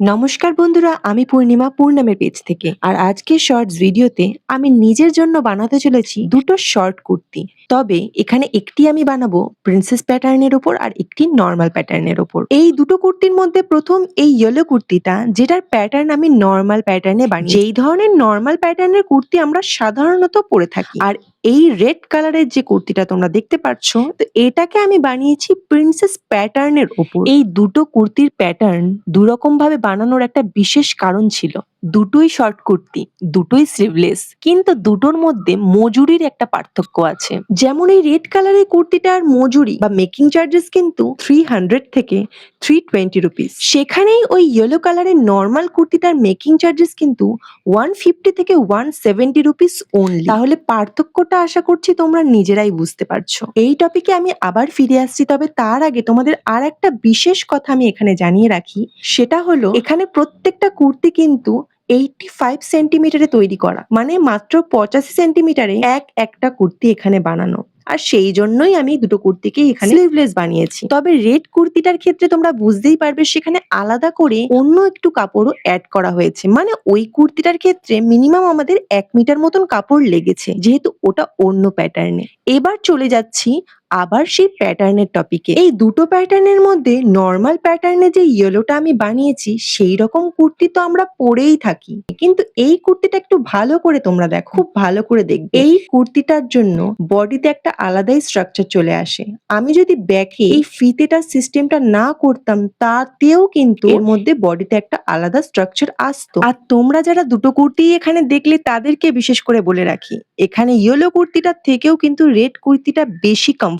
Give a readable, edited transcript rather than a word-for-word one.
নমস্কার বন্ধুরা, আমি পূর্ণামের পেজ থেকে। আর আজকের শর্টস ভিডিওতে আমি নিজের জন্য বানাতে চলেছি দুটো শর্ট কুর্তি। তবে এখানে একটি আমি বানাবো প্রিন্সেস প্যাটার্নের ওপর আর একটি নর্মাল প্যাটার্নের ওপর। এই দুটো কুর্তির মধ্যে প্রথম এই ইয়েলো কুর্তিটা, যেটার প্যাটার্ন আমি নর্মাল প্যাটার্নে বানিয়েছি। যেই ধরনের নর্মাল প্যাটার্নের কুর্তি আমরা সাধারণত পরে থাকি, আর এই রেড কালারের যে কুর্তিটা তোমরা দেখতে পাচ্ছ, তো এটাকে আমি বানিয়েছি প্রিন্সেস প্যাটার্নের ওপর। এই দুটো কুর্তির প্যাটার্ন দুরকম ভাবে বানানোর একটা বিশেষ কারণ ছিল। দুটোই শর্ট কুর্তি, দুটোই স্লিভলেস, কিন্তু দুটোর মধ্যে মজুরির একটা পার্থক্য আছে। যেমন এই রেড কালারের কুর্তিটার মজুরি বা মেকিং চার্জেস কিন্তু 300 থেকে 320 রুপিস। সেখানেই ওই ইয়েলো কালারের নর্মাল কুর্তিটার মেকিং চার্জেস কিন্তু 150 থেকে 170 রুপিস ওনলি। তাহলে পার্থক্যটা আশা করছি তোমরা নিজেরাই বুঝতে পারছো। এই টপিকে আমি আবার ফিরে আসছি, তবে তার আগে তোমাদের আর একটা বিশেষ কথা আমি এখানে জানিয়ে রাখি। সেটা হলো, এখানে প্রত্যেকটা কুর্তি কিন্তু 85 সেন্টিমিটারে তৈরি করা, মানে মাত্র 85 সেন্টিমিটারে একটা কুর্তি এখানে বানানো। আর সেই জন্যই আমি দুটো কুর্তিকে এখানে স্লিভলেস বানিয়েছি। তবে রেড কুর্তিটার ক্ষেত্রে তোমরা বুঝতেই পারবে সেখানে আলাদা করে অন্য একটু কাপড়ও অ্যাড করা হয়েছে। মানে ওই কুর্তিটার ক্ষেত্রে মিনিমাম আমাদের 1 মিটার মতন কাপড় লেগেছে, যেহেতু ওটা অন্য প্যাটার্নে। এবার চলে যাচ্ছি আবার সেই প্যাটার্নের টপিকে। এই দুটো প্যাটার্নের মধ্যে নর্মাল প্যাটার্নে যে ইয়েলোটা আমি বানিয়েছি, সেই রকম কুর্তি তো আমরা পরেই থাকি, কিন্তু এই কুর্তিটা একটু ভালো করে তোমরা দেখো, খুব ভালো করে দেখবে। এই কুর্তিটার জন্য বডিতে একটা আলাদাই স্ট্রাকচার চলে আসে। আমি যদি ব্যাকে এই ফিতেটার সিস্টেমটা না করতাম, তাতেও কিন্তু এর মধ্যে বডিতে একটা আলাদা স্ট্রাকচার আসতো। আর তোমরা যারা দুটো কুর্তি এখানে দেখলে, তাদেরকে বিশেষ করে বলে রাখি, এখানে ইয়েলো কুর্তিটার থেকেও কিন্তু রেড কুর্তিটা বেশি কমফোর্টেবল।